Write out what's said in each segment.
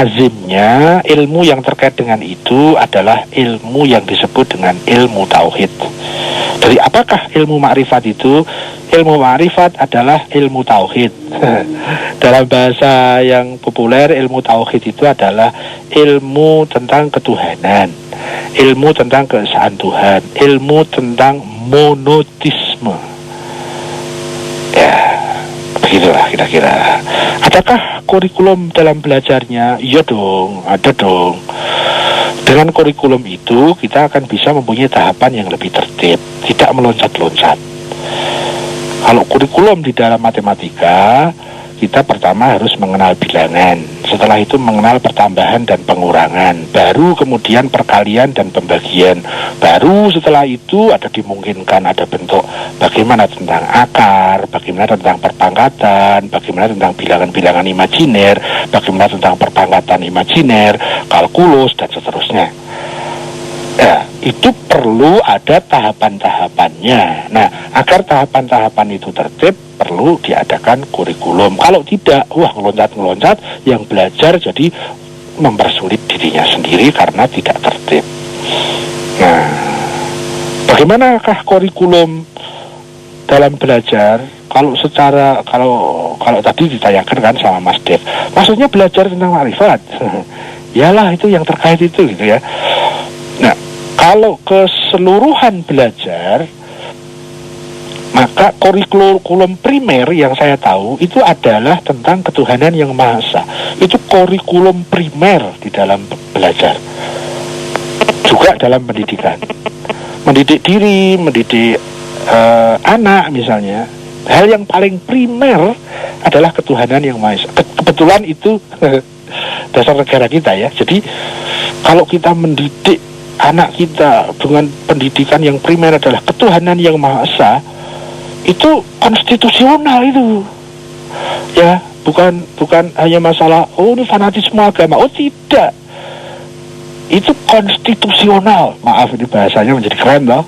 lazimnya ilmu yang terkait dengan itu adalah ilmu yang disebut dengan ilmu tauhid. Jadi apakah ilmu ma'rifat itu? Ilmu ma'rifat adalah ilmu tauhid. Dalam bahasa yang populer, ilmu tauhid itu adalah ilmu tentang ketuhanan, ilmu tentang keesaan Tuhan, ilmu tentang monotisme. Ya, begitulah kira-kira. Adakah kurikulum dalam belajarnya? Iya dong, ada dong. Dengan kurikulum itu kita akan bisa mempunyai tahapan yang lebih tertib, tidak meloncat-loncat. Kalau kurikulum di dalam matematika, kita pertama harus mengenal bilangan, setelah itu mengenal pertambahan dan pengurangan, baru kemudian perkalian dan pembagian, baru setelah itu ada dimungkinkan ada bentuk bagaimana tentang akar, bagaimana tentang perpangkatan, bagaimana tentang bilangan-bilangan imajiner, bagaimana tentang perpangkatan imajiner, kalkulus, dan seterusnya. Ya, itu perlu ada tahapan-tahapannya. Nah, agar tahapan-tahapan itu tertib, perlu diadakan kurikulum. Kalau tidak, ngeloncat-ngeloncat, yang belajar jadi mempersulit dirinya sendiri karena tidak tertib. Nah, bagaimanakah kurikulum dalam belajar? Kalau tadi ditanyakan kan sama Mas Dev, maksudnya belajar tentang makrifat. Yalah, itu yang terkait itu gitu ya. Nah, kalau keseluruhan belajar, maka kurikulum primer yang saya tahu itu adalah tentang ketuhanan yang Maha Esa. Itu kurikulum primer di dalam belajar. Juga dalam pendidikan. Mendidik diri, mendidik anak misalnya. Hal yang paling primer adalah ketuhanan yang Maha Esa. Kebetulan itu dasar negara kita ya. Jadi kalau kita mendidik anak kita dengan pendidikan yang primer adalah ketuhanan yang Maha Esa, itu konstitusional itu ya, bukan hanya masalah ini fanatisme agama. Oh tidak, itu konstitusional. Maaf, ini bahasanya menjadi keren loh.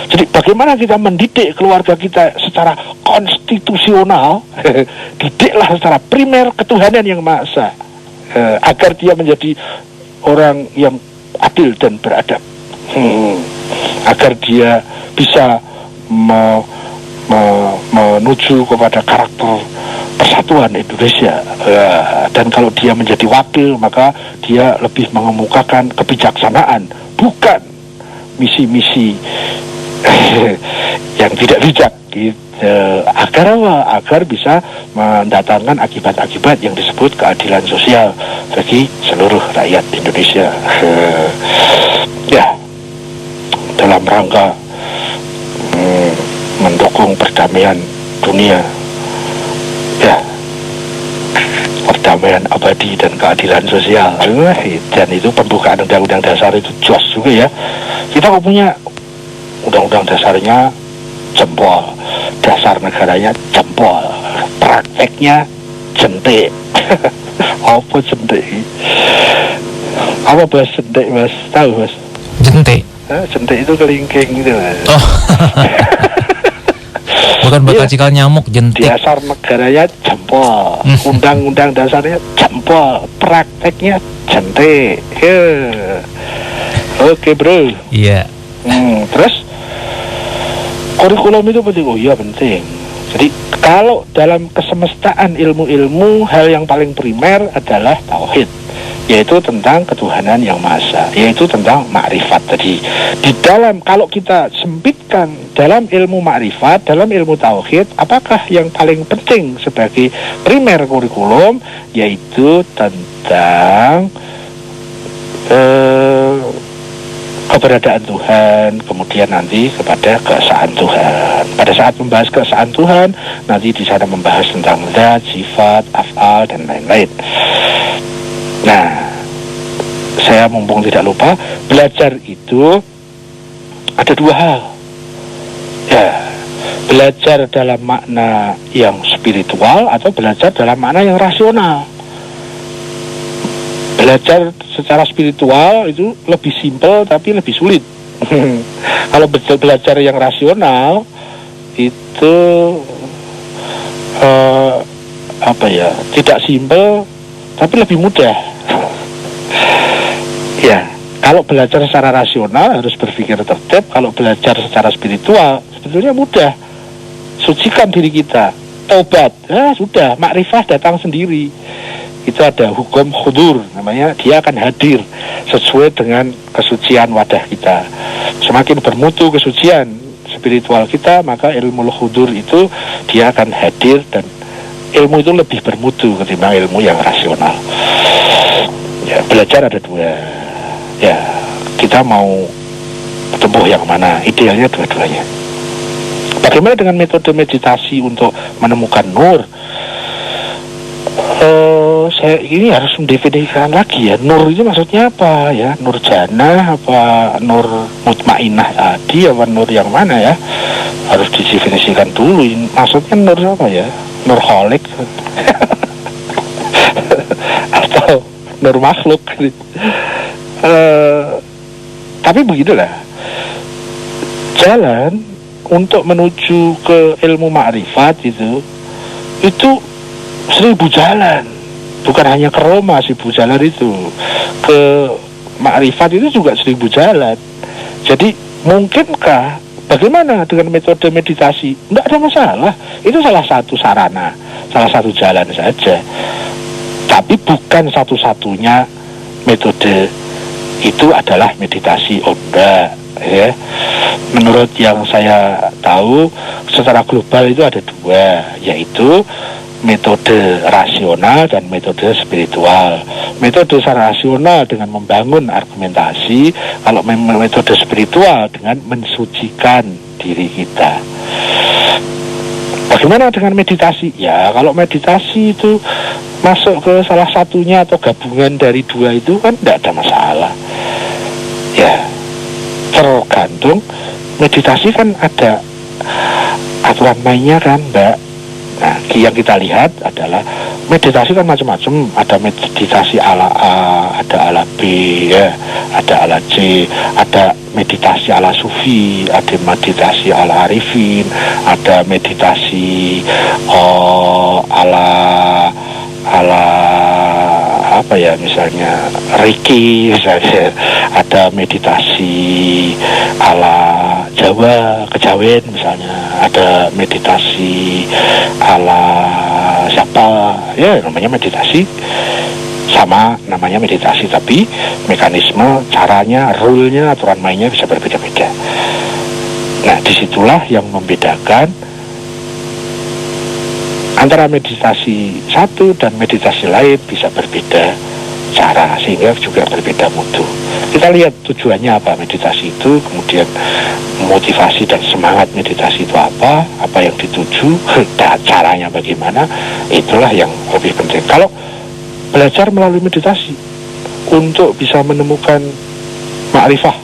Jadi bagaimana kita mendidik keluarga kita secara konstitusional, didiklah secara primer ketuhanan yang Maha Esa, agar dia menjadi orang yang adil dan beradab, agar dia bisa menuju kepada karakter persatuan Indonesia. Dan kalau dia menjadi wakil, maka dia lebih mengemukakan kebijaksanaan, bukan misi-misi yang tidak bijak gitu. Agar apa? Agar bisa mendatangkan akibat-akibat yang disebut keadilan sosial bagi seluruh rakyat Indonesia. Ya, dalam rangka mendukung perdamaian dunia, ya, perdamaian abadi dan keadilan sosial. Dan itu pembukaan Undang-Undang Dasar itu jos juga ya. Kita punya Undang-Undang Dasarnya jempol, dasar negaranya jempol, prakteknya jentik. Apa jentik? Apa bahas jentik, Mas? Tahu, Mas? Jentik? Jentik itu kelingking gitu, Mas. Oh. Bukan bakal cikal nyamuk, jentik. Dasar negaranya jempol, undang-undang dasarnya jempol, prakteknya jentik. Oke, bro. Iya. Terus kurikulum itu penting. Oh iya, penting. Jadi kalau dalam kesemestaan ilmu-ilmu, hal yang paling primer adalah tauhid, yaitu tentang ketuhanan yang Maha Esa, yaitu tentang makrifat tadi. Di dalam, kalau kita sempitkan dalam ilmu makrifat, dalam ilmu tauhid, apakah yang paling penting sebagai primer kurikulum? Yaitu tentang keberadaan Tuhan, kemudian nanti kepada keesaan Tuhan. Pada saat membahas keesaan Tuhan, nanti di sana membahas tentang zat, sifat, af'al, dan lain-lain. Nah, saya mumpung tidak lupa, belajar itu ada dua hal. Ya, belajar dalam makna yang spiritual atau belajar dalam makna yang rasional. Belajar secara spiritual itu lebih simpel tapi lebih sulit. Kalau belajar yang rasional itu tidak simpel tapi lebih mudah. Ya, kalau belajar secara rasional harus berpikir tertib. Kalau belajar secara spiritual sebetulnya mudah. Sucikan diri kita, tobat, sudah, makrifah datang sendiri. Itu ada hukum khudur, namanya dia akan hadir sesuai dengan kesucian wadah kita. Semakin bermutu kesucian spiritual kita, maka ilmu khudur itu dia akan hadir, dan ilmu itu lebih bermutu ketimbang ilmu yang rasional. Ya, belajar ada dua. Ya, kita mau tempuh yang mana? Idealnya dua-duanya. Bagaimana dengan metode meditasi untuk menemukan nur? Saya ini harus mendefinisikan lagi ya, nur itu maksudnya apa ya? Nur jannah apa nur mutmainah tadi, apa nur yang mana ya? Harus didefinisikan dulu. Maksudnya nur apa ya? Nur khalik atau nur makhluk? Tapi begitulah, jalan untuk menuju ke ilmu ma'rifat itu 1000 jalan, bukan hanya ke Roma 1000 jalan itu, ke ma'rifat itu juga 1000 jalan. Jadi mungkinkah, bagaimana dengan metode meditasi? Tidak ada masalah, itu salah satu sarana, salah satu jalan saja, tapi bukan satu-satunya metode. Itu adalah meditasi. Enggak ya. Menurut yang saya tahu secara global itu ada dua, yaitu metode rasional dan metode spiritual. Metode secara rasional dengan membangun argumentasi, kalau metode spiritual dengan mensucikan diri kita. Bagaimana dengan meditasi? Ya, kalau meditasi itu masuk ke salah satunya atau gabungan dari dua itu kan tidak ada masalah. Ya, tergantung. Meditasi kan ada aturan mainnya kan, Mbak. Nah, yang kita lihat adalah meditasi kan macam-macam. Ada meditasi ala A, ada ala B, ya, ada ala C, ada meditasi ala Sufi, ada meditasi ala Arifin, ada meditasi ala apa ya, misalnya Reiki misalnya, ada meditasi ala Jawa, kejawen misalnya, ada meditasi ala siapa, ya namanya meditasi, sama namanya meditasi, tapi mekanisme, caranya, rule-nya, aturan mainnya bisa berbeda-beda. Nah, disitulah yang membedakan antara meditasi satu dan meditasi lain, bisa berbeda cara, sehingga juga berbeda mutu. Kita lihat tujuannya apa meditasi itu, kemudian motivasi dan semangat meditasi itu apa yang dituju, dan caranya bagaimana, itulah yang lebih penting. Kalau belajar melalui meditasi untuk bisa menemukan ma'rifah,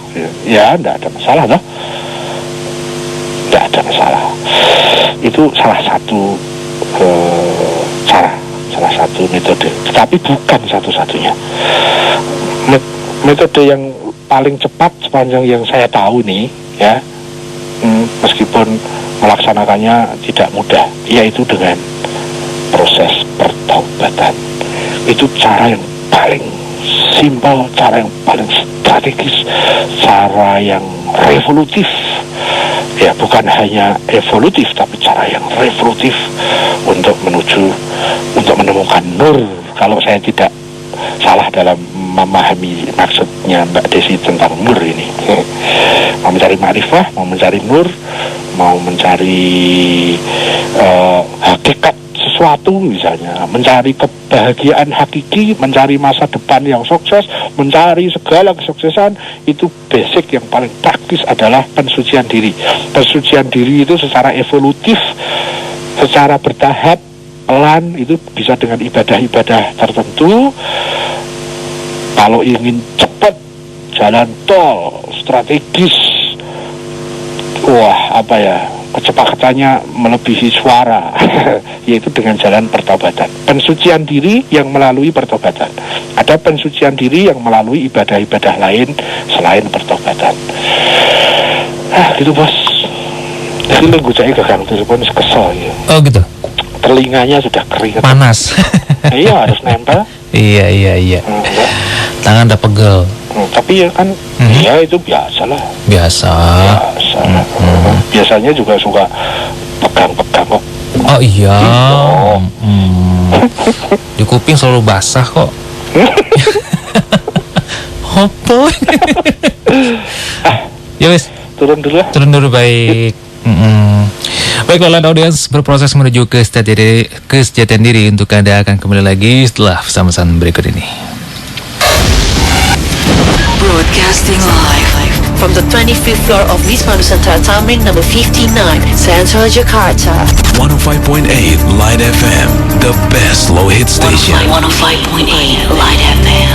ya tidak ada masalah toh, tidak ada masalah. Itu salah satu cara, salah satu metode, tetapi bukan satu-satunya. Metode yang paling cepat sepanjang yang saya tahu nih ya, meskipun melaksanakannya tidak mudah, yaitu dengan proses pertaubatan. Itu cara yang paling simpel, cara yang paling strategis, cara yang revolutif. Ya, bukan hanya evolutif, tapi cara yang revolutif untuk menemukan nur. Kalau saya tidak salah dalam memahami maksudnya Mbak Desi tentang nur ini, mau mencari ma'rifah, mau mencari nur, mau mencari hakikat sesuatu misalnya, mencari kebahagiaan hakiki, mencari masa depan yang sukses, mencari segala kesuksesan, itu basic yang paling praktis adalah pensucian diri. Pensucian diri itu secara evolutif, secara bertahap, pelan, itu bisa dengan ibadah-ibadah tertentu. Kalau ingin cepat, jalan tol strategis, wah apa ya, kecepatannya melebihi suara yaitu dengan jalan pertobatan. Pensucian diri yang melalui pertobatan. Ada pensucian diri yang melalui ibadah-ibadah lain selain pertobatan. Gitu bos. Jadi gue cari gagang telepon kesel ya. Oh gitu. Telinganya sudah kering. Panas. Iya, harus nempel. Iya. Tangan udah pegel. Tapi ya kan, ya itu biasalah. Biasa. Biasanya juga suka pegang-pegang kok. Oh iya. Di kuping selalu basah kok. Hopo. Ya wes. Turun dulu Baik. Baiklah, audiens, berproses menuju kesejahteraan diri untuk Anda akan kembali lagi setelah pesan-pesan berikut ini. Broadcasting live from the 25th floor of Wisma Nusantara Tamrin number 59, Central Jakarta. 105.8 Light FM, the best slow hit station. 105.8 Light FM.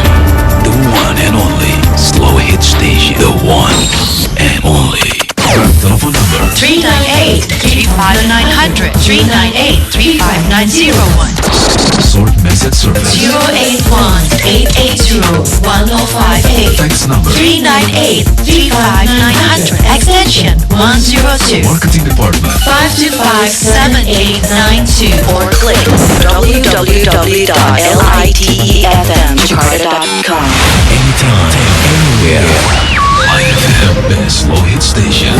The one and only slow hit station. The one and only. Telephone number 398-35900, 398-35901. Short message service 081-880-1058. Fax number 398-35900, extension 102. Marketing Department 525-7892 or click www.litefmjakarta.com. Anytime, anywhere. Light FM, best slow hit station.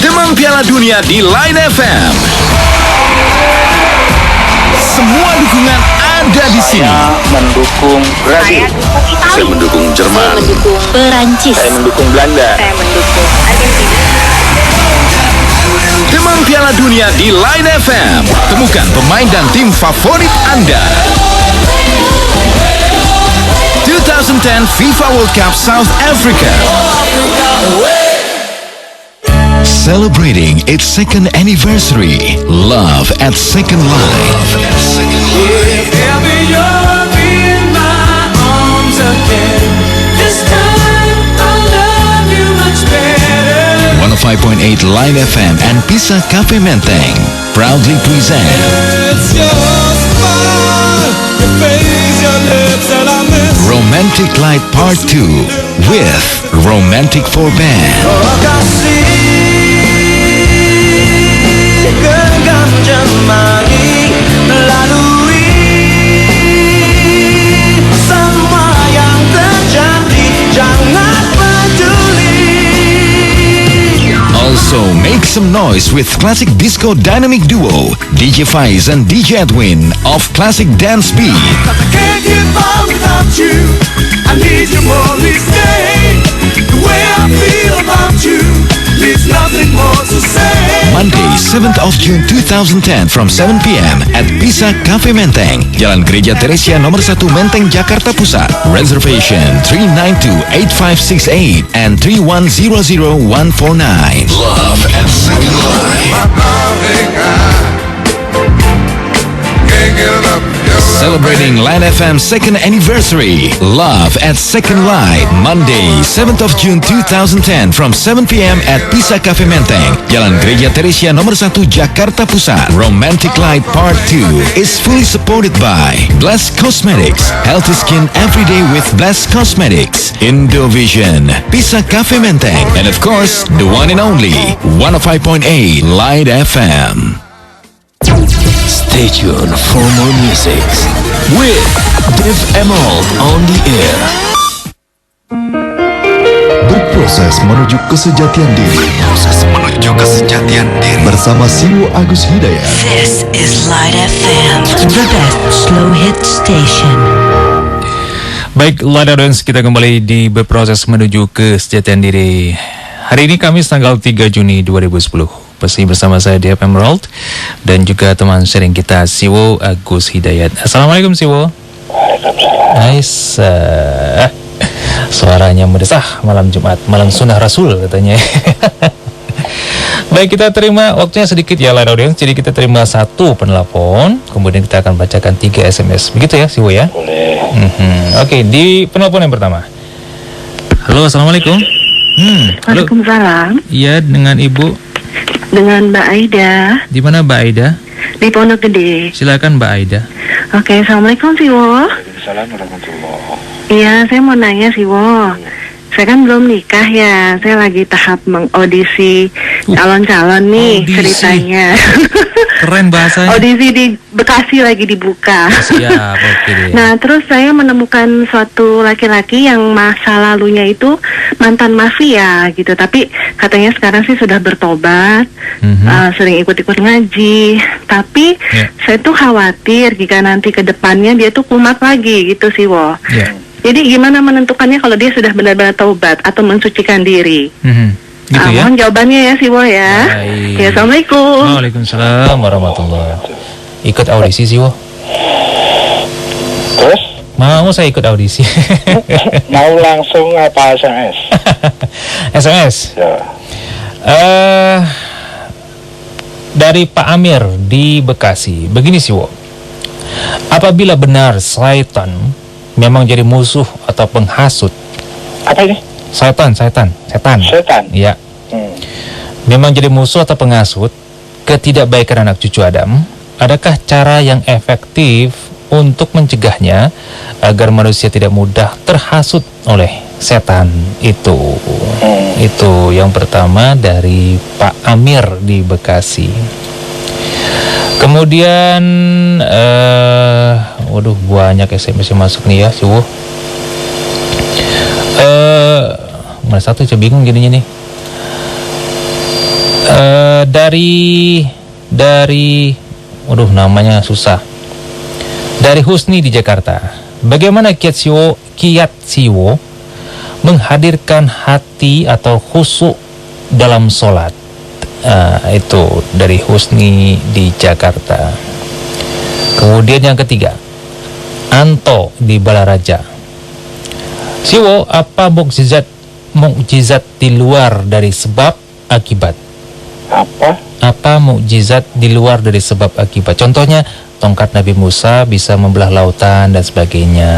Demam Piala Dunia di Light FM. Semua dukungan ada di sini. Saya mendukung Brazil. Saya mendukung Jerman. Perancis. Saya mendukung Belanda. Saya mendukung Argentina. Demam Piala Dunia di Light FM. Temukan pemain dan tim favorit Anda. 2010 FIFA World Cup South Africa. Celebrating its second anniversary, Love at Second Light. 105.8 Light FM and Pisa Cafe Menteng proudly present Romantic Light Part 2 with Romantic for Band. Also, make some noise with classic disco dynamic duo DJ Faiz and DJ Edwin of Classic Dance Beat. Can't get by without you. I need you more each day. The way I feel about you leaves nothing more to say. Monday, 7th of June 2010 from 7 p.m. at Pisa Cafe Menteng, Jalan Gereja Teresia nomor 1 Menteng, Jakarta Pusat. Reservation 392-8568 and 3100149. Love and Second Life. Celebrating Light FM's second anniversary, Love at Second Light, Monday, 7th of June 2010 from 7 p.m. at Pisa Cafe Menteng, Jalan Gereja Teresia nomor 1 Jakarta Pusat. Romantic Light Part 2 is fully supported by Bless Cosmetics, healthy skin every day with Bless Cosmetics, Indovision, Pisa Cafe Menteng, and of course, the one and only 105.8 Light FM. Stay tuned for more music with Dev Emerald on the air. Berproses menuju kesejatian diri. Bersama Siwo Agus Hidayat. This is Light FM, the best slow hit station. Baik, Light Audience, kita kembali di berproses menuju kesejahteraan diri. Hari ini Kamis tanggal 3 Juni 2010. Pasti bersama saya Dev Emerald dan juga teman sharing kita Siwo Agus Hidayat. Assalamualaikum Siwo. Waalaikumsalam. Nice. Suaranya merdesah malam Jumat, malam sunnah Rasul katanya. Baik, kita terima waktunya sedikit ya Light Audience. Jadi kita terima 1 penelpon, kemudian kita akan bacakan 3 SMS. Begitu ya Siwo ya? Boleh. Oke, di penelpon yang pertama. Halo, assalamualaikum. Halo. Waalaikumsalam. Iya, dengan Ibu. Dengan Mbak Aida. Di mana Mbak Aida? Di Pondok Gede. Silakan Mbak Aida. Oke, assalamualaikum Siwo. Waalaikumsalam warahmatullahi. Iya, saya mau nanya Siwo. Saya kan belum nikah ya. Saya lagi tahap mengaudisi calon-calon nih Audisi. ceritanya. Keren bahasanya. Audisi di Bekasi lagi dibuka. Siap, oke deh. Nah, terus saya menemukan suatu laki-laki yang masa lalunya itu mantan mafia gitu, tapi katanya sekarang sih sudah bertobat, sering ikut-ikut ngaji. Tapi saya tuh khawatir jika nanti ke depannya dia tuh kumat lagi gitu sih, Wo. Jadi gimana menentukannya kalau dia sudah benar-benar taubat atau mensucikan diri? Gitu ya? Mohon jawabannya ya, Siwo ya. Baik. Ya, Assalamualaikum. Waalaikumsalam warahmatullahi. Ikut audisi sih, Wo. Terus? Mau saya ikut audisi. Mau langsung apa SMS? SMS. Ya. Dari Pak Amir di Bekasi. Begini sih, Wo. Apabila benar syaitan memang jadi musuh atau penghasut. Apa ini? Setan. Setan? Iya. Memang jadi musuh atau penghasut ketidakbaikan anak cucu Adam. Adakah cara yang efektif untuk mencegahnya agar manusia tidak mudah terhasut oleh setan itu? Itu yang pertama dari Pak Amir di Bekasi. Kemudian waduh banyak SMS yang masuk nih ya, Siwo. Mana satu saya bingung jadinya nih. Dari waduh namanya susah. Dari Husni di Jakarta. Bagaimana kiat Siwo menghadirkan hati atau khusyuk dalam sholat? Itu dari Husni di Jakarta. Kemudian yang ketiga, Anto di Balaraja. Siwo, apa mukjizat di luar dari sebab akibat? Apa mukjizat di luar dari sebab akibat? Contohnya tongkat Nabi Musa bisa membelah lautan dan sebagainya,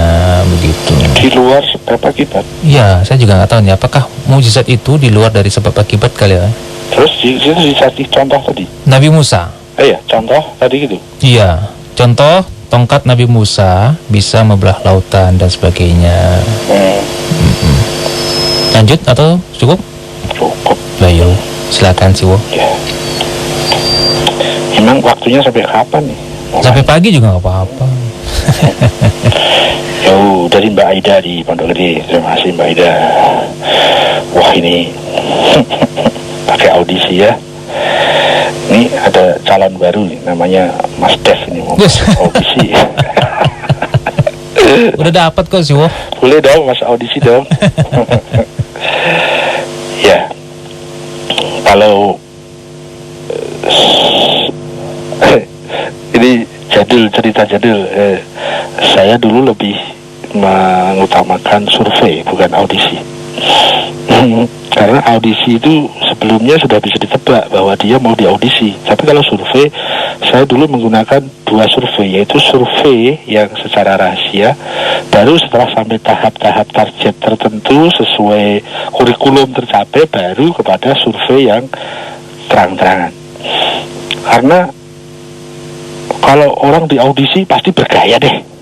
begitu. Di luar sebab akibat? Ya, saya juga nggak tahu nih. Apakah mukjizat itu di luar dari sebab akibat kali ya? Terus itu dikasih contoh tadi? Nabi Musa. Iya, contoh tadi gitu. Iya, contoh tongkat Nabi Musa bisa membelah lautan dan sebagainya. Lanjut atau cukup? Cukup. Bayu, silakan Siwo. Ya. Emang waktunya sampai kapan nih? Sampai pagi juga nggak apa-apa. Yo, dari Mbak Aida di Pondok Gede. Terima kasih Mbak Aida. Wah ini pakai audisi ya. Ini ada calon baru nih, namanya Mas Dev ini mau audisi. Udah dapat kok Siwo. Boleh dong Mas audisi dong. Ya, kalau ini cerita jadul. Saya dulu lebih mengutamakan survei bukan audisi. Karena audisi itu sebelumnya sudah bisa ditebak bahwa dia mau diaudisi. Tapi kalau survei, saya dulu menggunakan dua survei, yaitu survei yang secara rahasia, baru setelah sampai tahap-tahap target tertentu sesuai kurikulum tercapai, baru kepada survei yang terang-terangan. Karena kalau orang diaudisi pasti bergaya deh.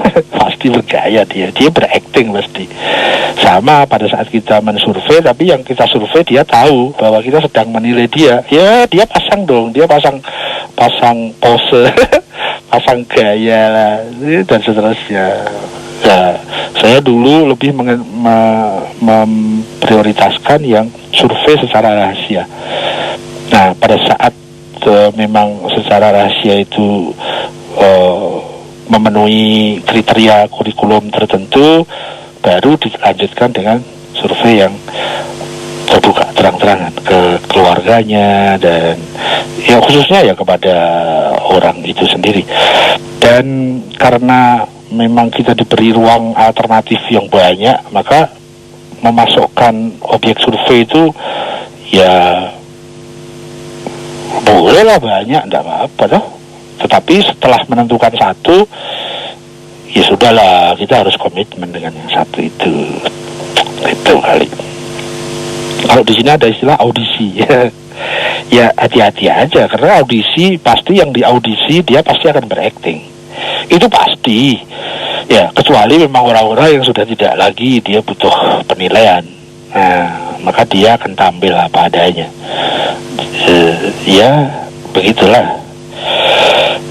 Pasti bergaya dia berakting pasti. Sama pada saat kita mensurvei, tapi yang kita survei dia tahu bahwa kita sedang menilai dia. Ya dia pasang dong, dia pasang pose, pasang gaya lah, dan seterusnya. Nah, saya dulu lebih memprioritaskan yang survei secara rahasia. Nah, pada saat memang secara rahasia itu memenuhi kriteria kurikulum tertentu, baru dilanjutkan dengan survei yang terbuka terang-terangan ke keluarganya dan ya khususnya ya kepada orang itu sendiri. Dan karena memang kita diberi ruang alternatif yang banyak, maka memasukkan objek survei itu ya boleh lah banyak, enggak apa-apa toh. Tetapi setelah menentukan satu, ya sudahlah, kita harus komitmen dengan yang satu itu. Itu kali. Kalau di sini ada istilah audisi, ya hati-hati aja, karena audisi pasti yang diaudisi dia pasti akan berakting. Itu pasti. Ya, kecuali memang orang-orang yang sudah tidak lagi dia butuh penilaian. Nah, maka dia akan tampil apa adanya. Ya Begitulah.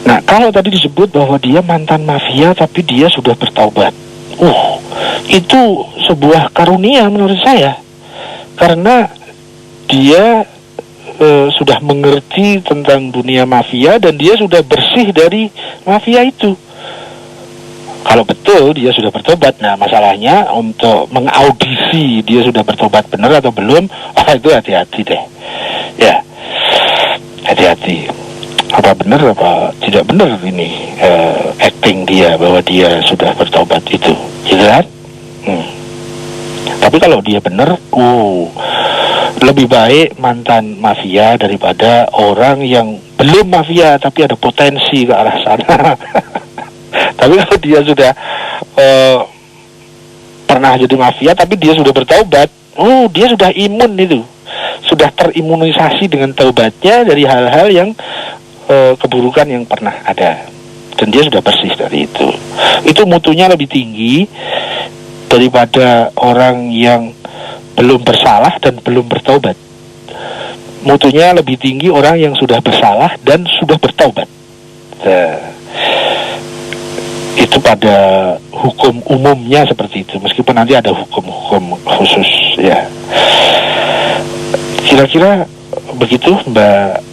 Nah, kalau tadi disebut bahwa dia mantan mafia tapi dia sudah bertaubat, itu sebuah karunia menurut saya, karena dia sudah mengerti tentang dunia mafia dan dia sudah bersih dari mafia itu. Kalau betul dia sudah bertobat, nah masalahnya untuk mengaudisi dia sudah bertobat benar atau belum, itu hati-hati deh. Ya, hati-hati. Apa benar apa tidak benar ini acting dia bahwa dia sudah bertobat itu, gitu kan? Tapi kalau dia benar, lebih baik mantan mafia daripada orang yang belum mafia tapi ada potensi ke arah sana. Tapi kalau dia sudah pernah jadi mafia tapi dia sudah bertaubat, dia sudah imun itu, sudah terimunisasi dengan taubatnya dari hal-hal yang keburukan yang pernah ada, dan dia sudah bersih dari itu. Itu mutunya lebih tinggi daripada orang yang belum bersalah dan belum bertaubat. Mutunya lebih tinggi orang yang sudah bersalah dan sudah bertaubat. Itu pada hukum umumnya seperti itu, meskipun nanti ada hukum-hukum khusus ya. Kira-kira begitu Mbak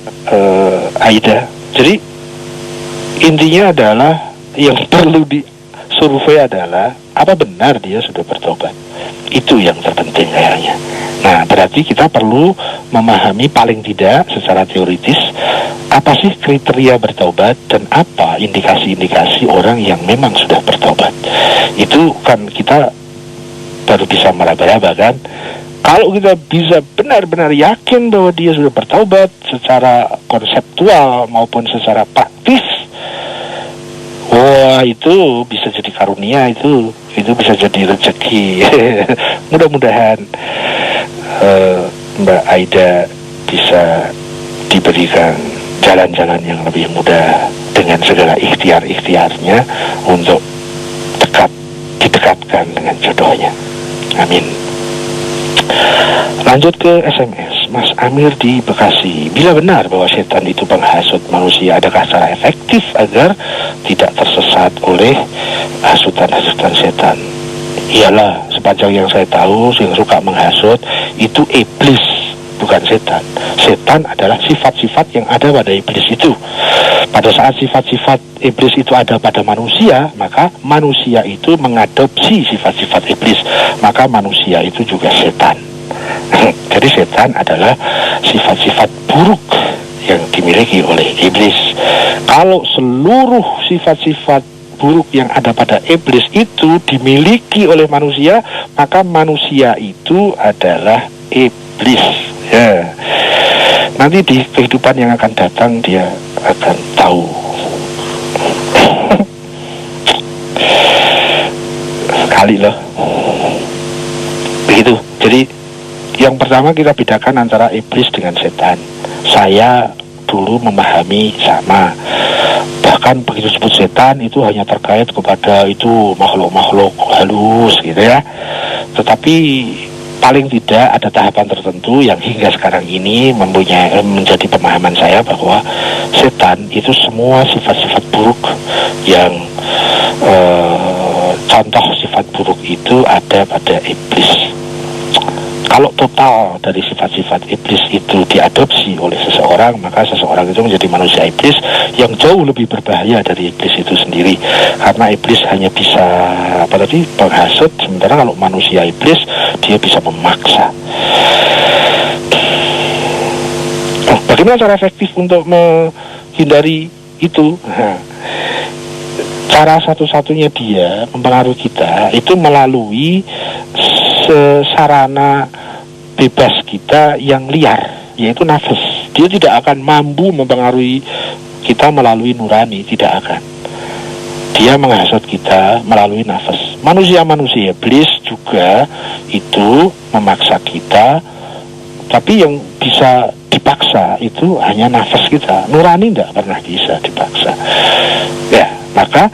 Aida. Jadi intinya adalah yang perlu disurvei adalah apa benar dia sudah bertobat. Itu yang terpenting kayaknya. Nah, berarti kita perlu memahami paling tidak secara teoritis apa sih kriteria bertobat dan apa indikasi-indikasi orang yang memang sudah bertobat. Itu kan kita baru bisa meraba-raba kan. Kalau kita bisa benar-benar yakin bahwa dia sudah bertaubat secara konseptual maupun secara praktis, itu bisa jadi karunia, itu bisa jadi rezeki. Mudah-mudahan Mbak Aida bisa diberikan jalan-jalan yang lebih mudah dengan segala ikhtiar-ikhtiarnya untuk didekatkan dengan jodohnya. Amin. Lanjut ke SMS. Mas Amir di Bekasi, bila benar bahwa setan itu menghasut manusia, adakah cara efektif agar tidak tersesat oleh hasutan-hasutan setan? Iyalah, sepanjang yang saya tahu, yang suka menghasut itu iblis, bukan setan. Setan adalah sifat-sifat yang ada pada iblis itu. Pada saat sifat-sifat iblis itu ada pada manusia, maka manusia itu mengadopsi sifat-sifat iblis, maka manusia itu juga setan. Jadi setan adalah sifat-sifat buruk yang dimiliki oleh iblis. Kalau seluruh sifat-sifat buruk yang ada pada iblis itu dimiliki oleh manusia, maka manusia itu adalah iblis. Ya. Nanti di kehidupan yang akan datang dia akan tahu. Sekali loh. Begitu. Jadi yang pertama kita bedakan antara iblis dengan setan. Saya dulu memahami sama. Bahkan begitu disebut setan itu hanya terkait kepada itu makhluk-makhluk halus gitu ya. Tetapi paling tidak ada tahapan tertentu yang hingga sekarang ini menjadi pemahaman saya bahwa setan itu semua sifat-sifat buruk yang contoh sifat buruk itu ada pada iblis. Kalau total dari sifat-sifat iblis itu diadopsi oleh seseorang, maka seseorang itu menjadi manusia iblis yang jauh lebih berbahaya dari iblis itu sendiri. Karena iblis hanya bisa menghasut, sementara kalau manusia iblis dia bisa memaksa. Bagaimana cara efektif untuk menghindari itu? Cara satu-satunya dia mempengaruhi kita itu melalui sarana bebas kita yang liar, yaitu nafas. Dia tidak akan mampu mempengaruhi kita melalui nurani, tidak akan. Dia menghasut kita melalui nafas. Manusia-manusia iblis juga itu memaksa kita, tapi yang bisa dipaksa itu hanya nafas kita. Nurani tidak pernah bisa dipaksa. Ya, maka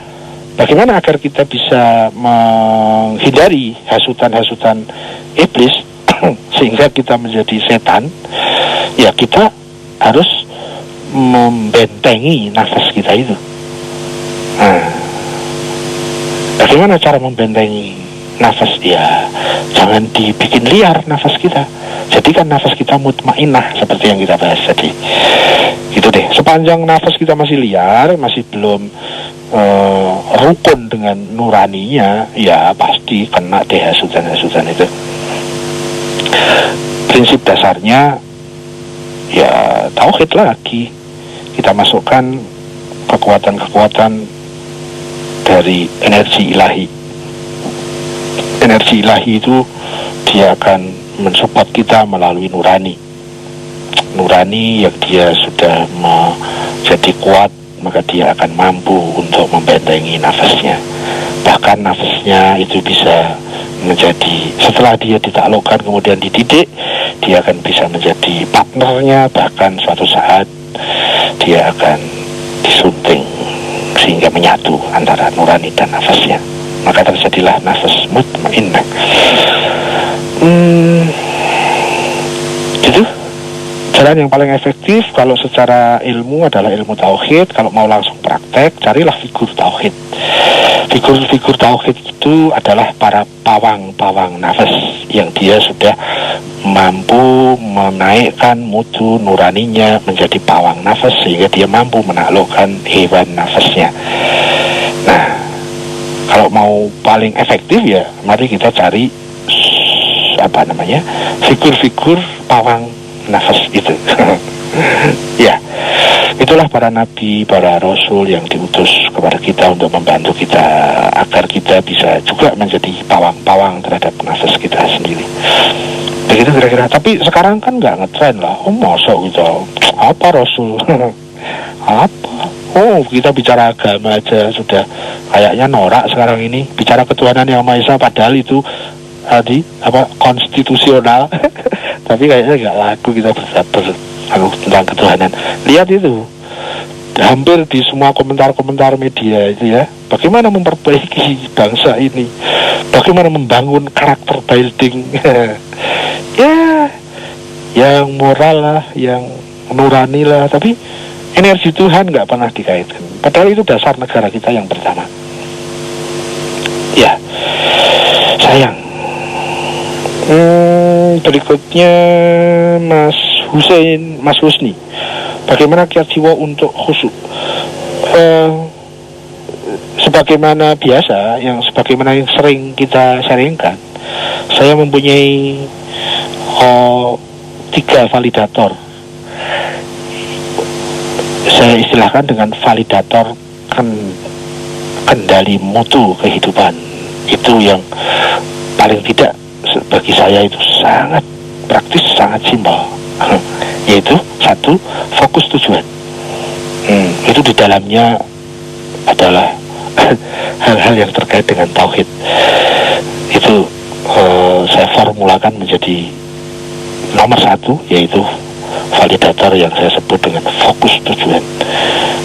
bagaimana agar kita bisa menghindari hasutan-hasutan iblis sehingga kita menjadi setan? Ya, kita harus membentengi nafas kita itu. Nah, bagaimana cara membentengi nafas? Ya, jangan dibikin liar nafas kita. Jadikan nafas kita mutmainnah seperti yang kita bahas tadi. Gitu deh. Sepanjang nafas kita masih liar, masih belum rukun dengan nuraninya, ya pasti kena deh hasutan-hasutan itu. Prinsip dasarnya ya tauhid lagi. Kita masukkan kekuatan-kekuatan dari energi ilahi. Energi ilahi itu dia akan mensupport kita melalui nurani. Nurani yang dia sudah menjadi kuat, maka dia akan mampu untuk membentengi nafasnya. Bahkan nafasnya itu bisa menjadi, setelah dia ditaklukkan kemudian dididik, dia akan bisa menjadi partnernya. Bahkan suatu saat dia akan disunting sehingga menyatu antara nurani dan nafasnya, maka terjadilah nafas mutmainnah. Gitu. Jalan yang paling efektif kalau secara ilmu adalah ilmu tauhid. Kalau mau langsung praktek, carilah figur tauhid. Figur-figur tauhid itu adalah para pawang-pawang nafas yang dia sudah mampu menaikkan mutu nuraninya menjadi pawang nafas sehingga dia mampu menaklukkan hewan nafasnya. Nah, kalau mau paling efektif ya mari kita cari figur-figur pawang nafas itu. Ya, itulah para nabi, para rasul yang diutus kepada kita untuk membantu kita agar kita bisa juga menjadi pawang-pawang terhadap nafas kita sendiri. Begitu kira-kira. Tapi sekarang kan nggak ngetren lah. Oh masuk gitu. Apa rasul? Apa? Oh kita bicara agama aja sudah kayaknya norak sekarang ini. Bicara ketuhanan yang Maha Esa padahal itu konstitusional. Tapi kayaknya nggak laku kita bersabar tentang ketuhanan. Lihat itu, hampir di semua komentar-komentar media itu ya, bagaimana memperbaiki bangsa ini, bagaimana membangun karakter building. Ya, yang moral lah, yang nurani lah, tapi energi Tuhan nggak pernah dikaitkan. Padahal itu dasar negara kita yang pertama. Ya, sayang. Berikutnya Mas Husni, bagaimana kiat jiwa untuk khusyuk? Sebagaimana sebagaimana yang sering kita sharingkan, saya mempunyai 3 validator. Saya istilahkan dengan validator kendali mutu kehidupan. Itu yang paling tidak bagi saya itu sangat praktis, sangat simpel. Yaitu 1, fokus tujuan. Itu di dalamnya adalah hal-hal yang terkait dengan tauhid. Itu saya formulakan menjadi nomor 1, yaitu validator yang saya sebut dengan fokus tujuan.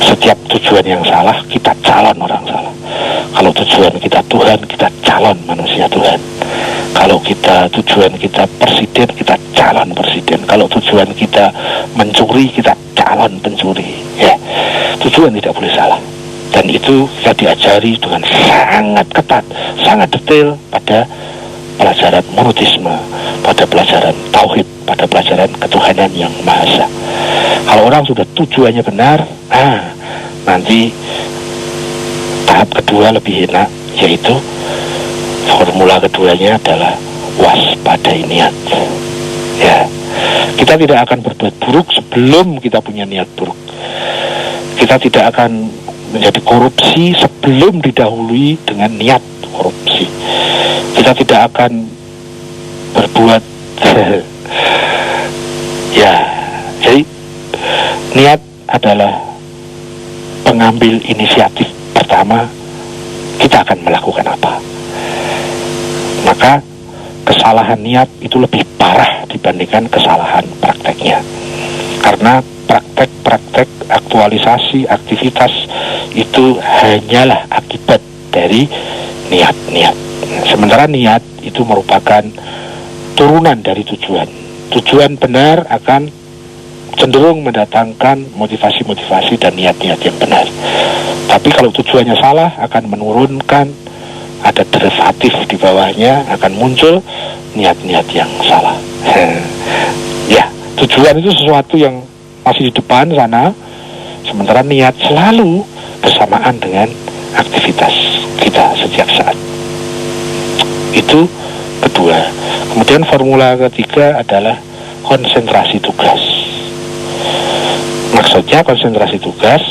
Setiap tujuan yang salah, kita calon orang salah. Kalau tujuan kita Tuhan, kita calon manusia Tuhan. Kalau tujuan kita presiden, kita calon presiden. Kalau tujuan kita mencuri, kita calon pencuri. Ya, tujuan tidak boleh salah. Dan itu kita diajari dengan sangat ketat, sangat detail pada pelajaran monoteisme, pada pelajaran tauhid, pada pelajaran ketuhanan yang Maha Esa. Kalau orang sudah tujuannya benar, nanti tahap kedua lebih enak, yaitu formula keduanya adalah waspadai niat. Ya, kita tidak akan berbuat buruk sebelum kita punya niat buruk. Kita tidak akan menjadi korupsi sebelum didahului dengan niat korupsi. Kita tidak akan berbuat ya, jadi niat adalah pengambil inisiatif pertama kita akan melakukan apa. Maka kesalahan niat itu lebih parah dibandingkan kesalahan prakteknya. Karena praktek-praktek aktualisasi aktivitas itu hanyalah akibat dari niat-niat. Sementara niat itu merupakan turunan dari tujuan. Tujuan benar akan cenderung mendatangkan motivasi-motivasi dan niat-niat yang benar. Tapi kalau tujuannya salah, akan menurunkan, ada derivatif di bawahnya, akan muncul niat-niat yang salah. Ya, tujuan itu sesuatu yang masih di depan sana, sementara niat selalu bersamaan dengan aktivitas kita setiap saat. Itu kedua. Kemudian formula ketiga adalah konsentrasi tugas. Maksudnya konsentrasi tugas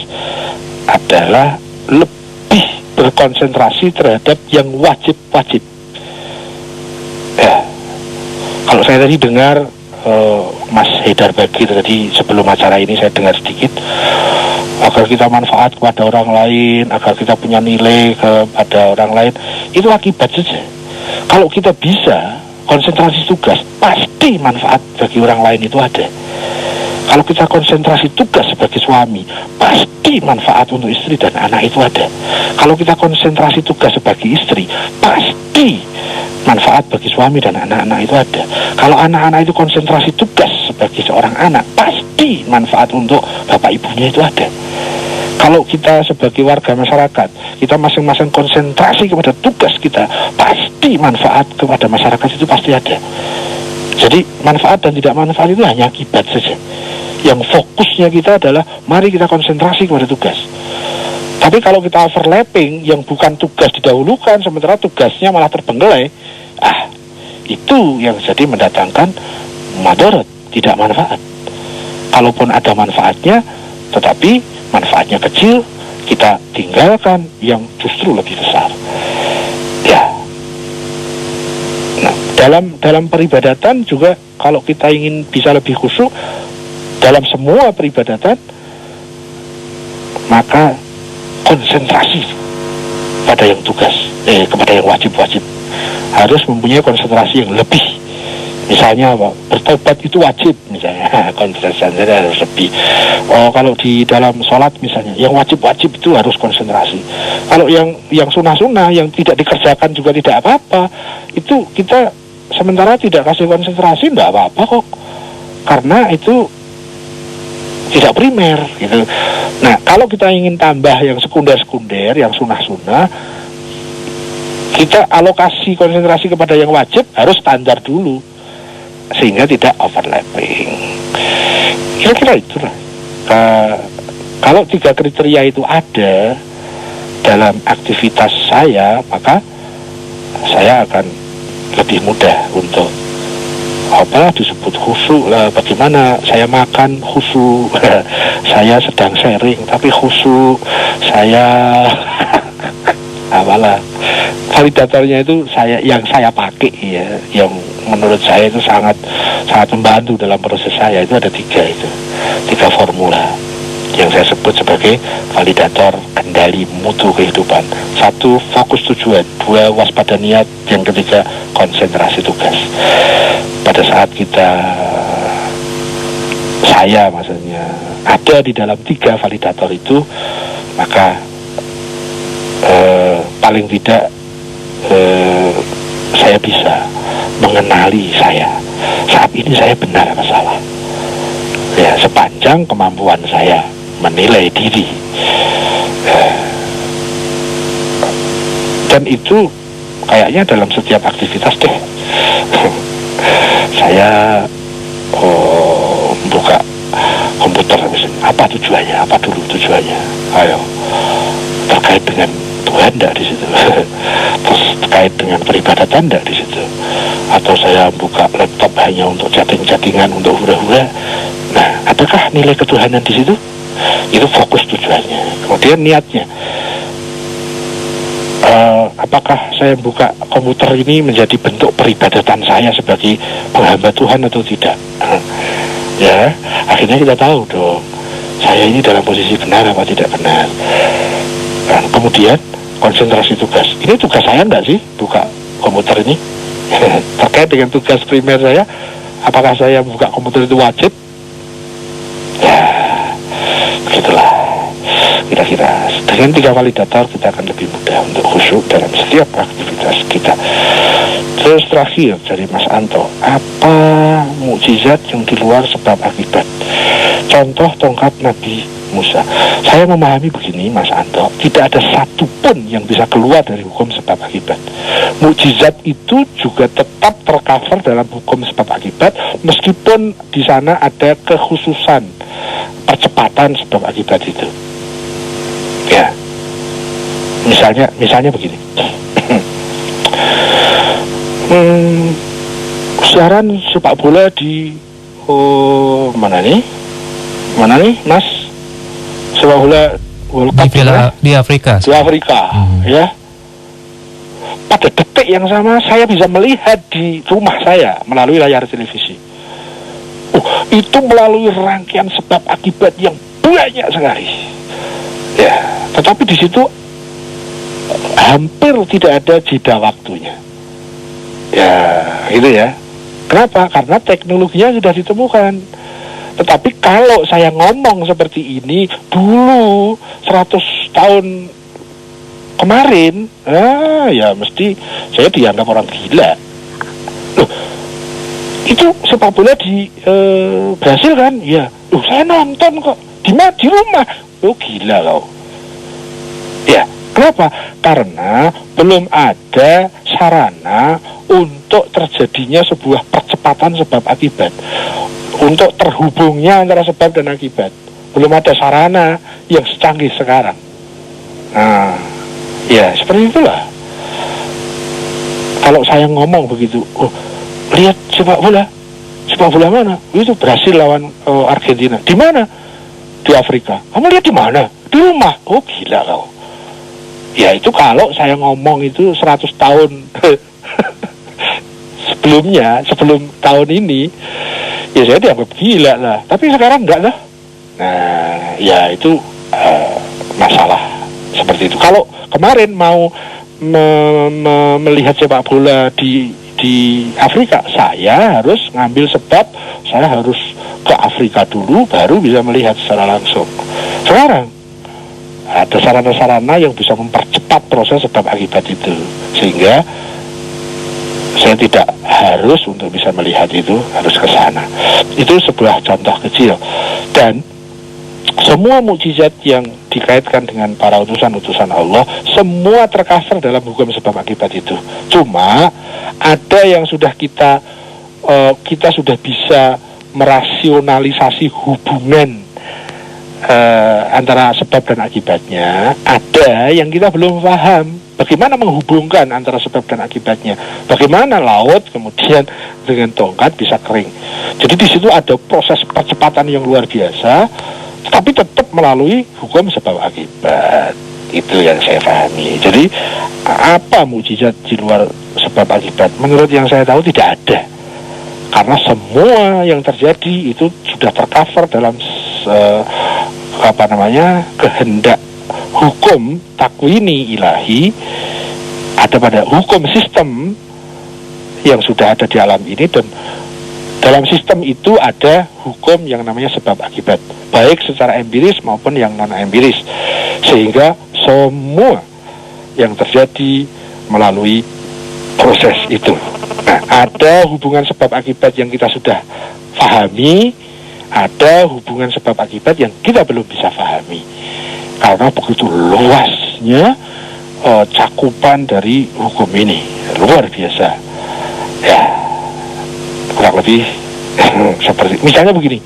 adalah lebih berkonsentrasi terhadap yang wajib-wajib. Ya, kalau saya tadi dengar Mas Haidar Bagi tadi sebelum acara ini saya dengar sedikit, agar kita manfaat kepada orang lain, agar kita punya nilai kepada orang lain, itu akibat saja. Kalau kita bisa konsentrasi tugas, pasti manfaat bagi orang lain itu ada. Kalau kita konsentrasi tugas sebagai suami, pasti manfaat untuk istri dan anak itu ada. Kalau kita konsentrasi tugas sebagai istri, pasti manfaat bagi suami dan anak-anak itu ada. Kalau anak-anak itu konsentrasi tugas sebagai seorang anak, pasti manfaat untuk bapak ibunya itu ada. Kalau kita sebagai warga masyarakat, kita masing-masing konsentrasi kepada tugas kita, pasti manfaat kepada masyarakat itu pasti ada. Jadi manfaat dan tidak manfaat itu hanya akibat saja. Yang fokusnya kita adalah mari kita konsentrasi kepada tugas. Tapi kalau kita overlapping, yang bukan tugas didahulukan, sementara tugasnya malah terbengkelai, itu yang jadi mendatangkan madarat, tidak manfaat. Kalaupun ada manfaatnya, tetapi manfaatnya kecil, kita tinggalkan yang justru lebih besar. Ya. Nah, dalam peribadatan juga, kalau kita ingin bisa lebih khusyuk dalam semua peribadatan, maka konsentrasi pada yang tugas, kepada yang wajib-wajib, harus mempunyai konsentrasi yang lebih. Misalnya apa? Bertobat itu wajib, misalnya konsentrasi harus lebih. Kalau di dalam sholat misalnya, yang wajib-wajib itu harus konsentrasi. Kalau yang sunnah-sunnah, yang tidak dikerjakan juga tidak apa-apa, itu kita sementara tidak kasih konsentrasi, tidak apa-apa kok, karena itu tidak primer gitu. Nah, kalau kita ingin tambah yang sekunder-sekunder, yang sunnah-sunnah, kita alokasi konsentrasi kepada yang wajib harus standar dulu, sehingga tidak overlapping. Kira-kira itulah. Kalau 3 kriteria itu ada dalam aktivitas saya, maka saya akan lebih mudah untuk disebut khusyuk lah. Bagaimana saya makan khusyuk, saya sedang sharing tapi khusyuk, saya apalah validatornya itu yang saya pakai ya, yang menurut saya itu sangat membantu dalam proses saya. Itu ada 3 formula yang saya sebut sebagai validator kendali mutu kehidupan. 1, fokus tujuan. 2, waspada niat. Yang ketiga, konsentrasi tugas. Pada saat saya maksudnya ada di dalam 3 validator itu, maka paling tidak saya bisa mengenali saat ini saya benar apa salah. Ya, sepanjang kemampuan saya menilai diri. Dan itu kayaknya dalam setiap aktivitas deh. Saya buka komputer misalnya, apa tujuannya? Apa dulu tujuannya? Ayo, terkait dengan Tuhan enggak di situ? Terus terkait dengan peribadatan enggak di situ? Atau saya buka laptop hanya untuk chatting-chattingan, untuk hura-hura? Nah, adakah nilai ketuhanan di situ? Itu fokus tujuannya. Kemudian niatnya, apakah saya buka komputer ini menjadi bentuk peribadatan saya sebagai penghamba Tuhan atau tidak? Ya, akhirnya kita tahu dong, saya ini dalam posisi benar apa tidak benar. Dan kemudian konsentrasi tugas. Ini tugas saya enggak sih buka komputer ini? Terkait dengan tugas primer saya, apakah saya buka komputer itu wajib? Ya, begitulah. Kira-kira dengan 3 validator kita akan lebih mudah untuk khusyuk dalam setiap aktivitas kita. Terus terakhir dari Mas Anto, apa mukjizat yang di luar sebab akibat? contoh tongkat Nabi Musa. Saya memahami begini, Mas Anto, tidak ada satupun yang bisa keluar dari hukum sebab akibat. Mukjizat itu juga tetap tercover dalam hukum sebab akibat, meskipun di sana ada kekhususan percepatan sebab akibat itu. Ya, misalnya begini. Siaran sepak bola di mana nih Mas, sepak bola World Cup di Afrika. Di Afrika, ya. Pada detik yang sama saya bisa melihat di rumah saya melalui layar televisi. Itu melalui rangkaian sebab akibat yang banyak sekali. Ya, tetapi di situ hampir tidak ada jeda waktunya. Ya, gitu ya. Kenapa? Karena teknologinya sudah ditemukan. Tetapi kalau saya ngomong seperti ini dulu 100 tahun kemarin, ya mesti saya dianggap orang gila. Loh, itu sepak bola di Brasil kan? Ya, loh saya nonton kok. Di rumah. Oh gila kau. Ya, kenapa? Karena belum ada sarana untuk terjadinya sebuah percepatan sebab akibat, untuk terhubungnya antara sebab dan akibat. Belum ada sarana yang secanggih sekarang. Nah, ya seperti itulah. Kalau saya ngomong begitu, lihat sepak bola mana? Itu Brasil lawan Argentina. Di mana? Di Afrika. Kamu lihat di mana? Di rumah. Oh gila kau. Ya itu kalau saya ngomong itu 100 tahun sebelum tahun ini, ya saya dianggap gila lah. Tapi sekarang enggak lah. Nah, ya itu masalah seperti itu. Kalau kemarin mau melihat sepak bola di Afrika, saya harus ngambil sebab, saya harus ke Afrika dulu baru bisa melihat secara langsung. Sekarang ada sarana-sarana yang bisa mempercepat proses sebab akibat itu, sehingga saya tidak harus untuk bisa melihat itu harus ke sana. Itu sebuah contoh kecil. Dan semua mukjizat yang dikaitkan dengan para utusan-utusan Allah, semua tercover dalam hukum sebab akibat itu. Cuma ada yang sudah kita sudah bisa merasionalisasi hubungan antara sebab dan akibatnya. Ada yang kita belum paham bagaimana menghubungkan antara sebab dan akibatnya. Bagaimana laut kemudian dengan tongkat bisa kering. Jadi di situ ada proses percepatan yang luar biasa, tapi tetap melalui hukum sebab akibat. Itu yang saya pahami. Jadi apa mukjizat di luar sebab akibat? Menurut yang saya tahu tidak ada. Karena semua yang terjadi itu sudah tercover dalam kehendak hukum takwini ilahi, ada pada hukum sistem yang sudah ada di alam ini, dan dalam sistem itu ada hukum yang namanya sebab akibat, baik secara empiris maupun yang non empiris, sehingga semua yang terjadi melalui proses itu. Nah, ada hubungan sebab akibat yang kita sudah pahami, ada hubungan sebab akibat yang kita belum bisa pahami. Karena begitu luasnya cakupan dari hukum ini, luar biasa. Ya, kurang lebih seperti, misalnya begini,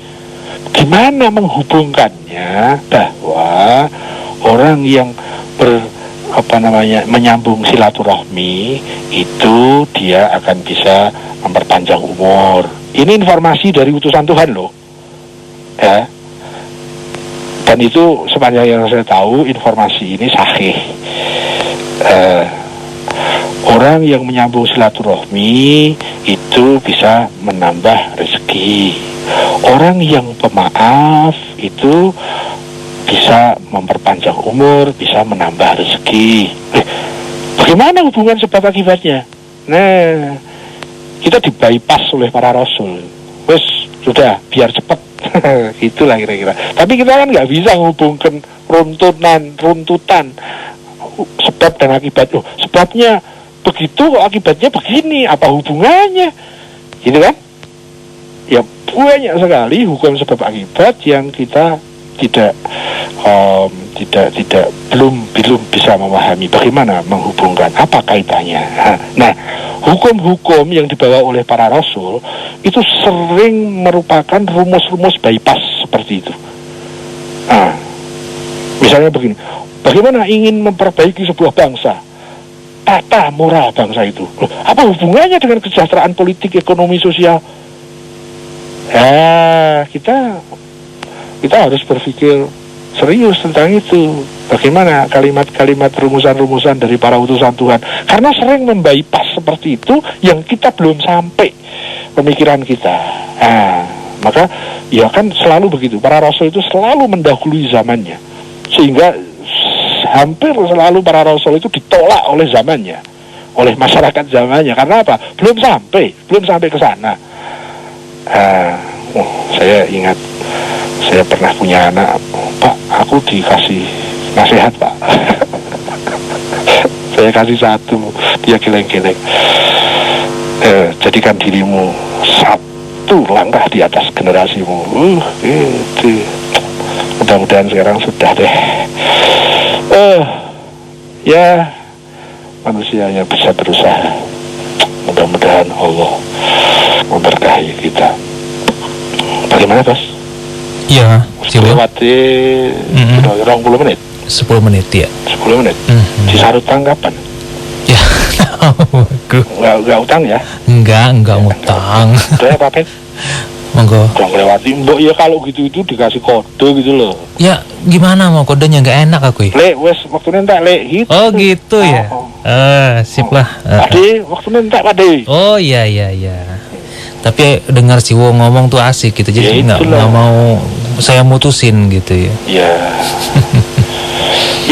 gimana menghubungkannya bahwa orang yang menyambung silaturahmi itu dia akan bisa memperpanjang umur. Ini informasi dari utusan Tuhan loh, ya. Dan itu sepanjang yang saya tahu informasi ini sahih. Orang yang menyambung silaturahmi itu bisa menambah rezeki. Orang yang pemaaf itu bisa memperpanjang umur, bisa menambah rezeki. Bagaimana hubungan sebab akibatnya? Nah, kita dibypass oleh para rasul. Wes sudah, biar cepat. Itulah kira-kira. Tapi kita kan nggak bisa menghubungkan runtutan sebab dan akibat. Oh, sebabnya begitu, kok akibatnya begini, apa hubungannya? Gitu kan? ya banyak sekali hukum sebab akibat yang kita belum bisa memahami bagaimana menghubungkan apa kaitannya. Nah, hukum-hukum yang dibawa oleh para rasul itu sering merupakan rumus-rumus bypass seperti itu. Nah, misalnya begini, bagaimana ingin memperbaiki sebuah bangsa, tata moral bangsa itu, apa hubungannya dengan kesejahteraan politik, ekonomi, sosial? Kita harus berpikir serius tentang itu. Bagaimana kalimat-kalimat rumusan-rumusan dari para utusan Tuhan, karena sering membypass seperti itu yang kita belum sampai pemikiran kita. Maka ya kan selalu begitu, para rasul itu selalu mendahului zamannya, sehingga hampir selalu para rasul itu ditolak oleh zamannya, oleh masyarakat zamannya. Karena apa? Belum sampai ke sana. Saya ingat, saya pernah punya anak, Pak, aku dikasih nasihat, Pak. Saya kasih satu, dia geleng-geleng. Jadikan dirimu satu langkah di atas generasimu. Itu. Mudah-mudahan sekarang sudah deh. Ya, manusianya bisa berusaha. Mudah-mudahan Allah memberkahi kita. Bagaimana, Bos? Ya, lewati 20 menit. 10 menit ya. 10 menit. Disarut tanggapan. Ya, Enggak utang ya? Enggak utang. Udah ya, Pak. Monggo. Jangan lewati. Mbok ya kalau gitu itu dikasih kode gitu loh. Ya, gimana mau kodenya nggak enak aku ya? Lek, wes waktunya entak, Lek. Gitu. Oh gitu ya. Sip lah. Pade, waktunya entak, Pade. Oh iya. Tapi dengar si Wo ngomong tuh asik gitu, jadi nggak mau saya mutusin gitu ya. Iya.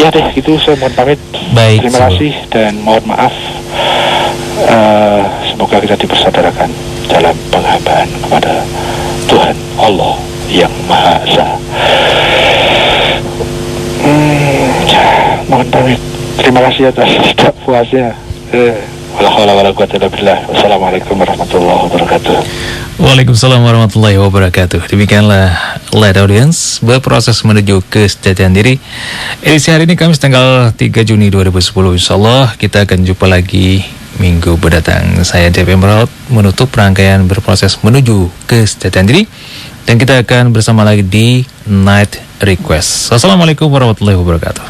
Iya deh, gitu saya mohon pamit. Baik. Terima kasih dan mohon maaf. Semoga kita dipersaudarakan dalam penghambaan kepada Tuhan Allah yang Maha Esa. Mohon pamit. Terima kasih atas setiap puasnya. Wassalamualaikum warahmatullahi wabarakatuh. Waalaikumsalam warahmatullahi wabarakatuh. Demikianlah Light Audience berproses menuju kesejahteraan diri. Edisi hari ini Kamis tanggal 3 Juni 2010. Insyaallah kita akan jumpa lagi minggu mendatang. Saya Dev Emerald menutup rangkaian berproses menuju kesejahteraan diri, dan kita akan bersama lagi di Night Request. Wassalamualaikum warahmatullahi wabarakatuh.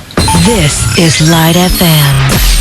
This is Light FM.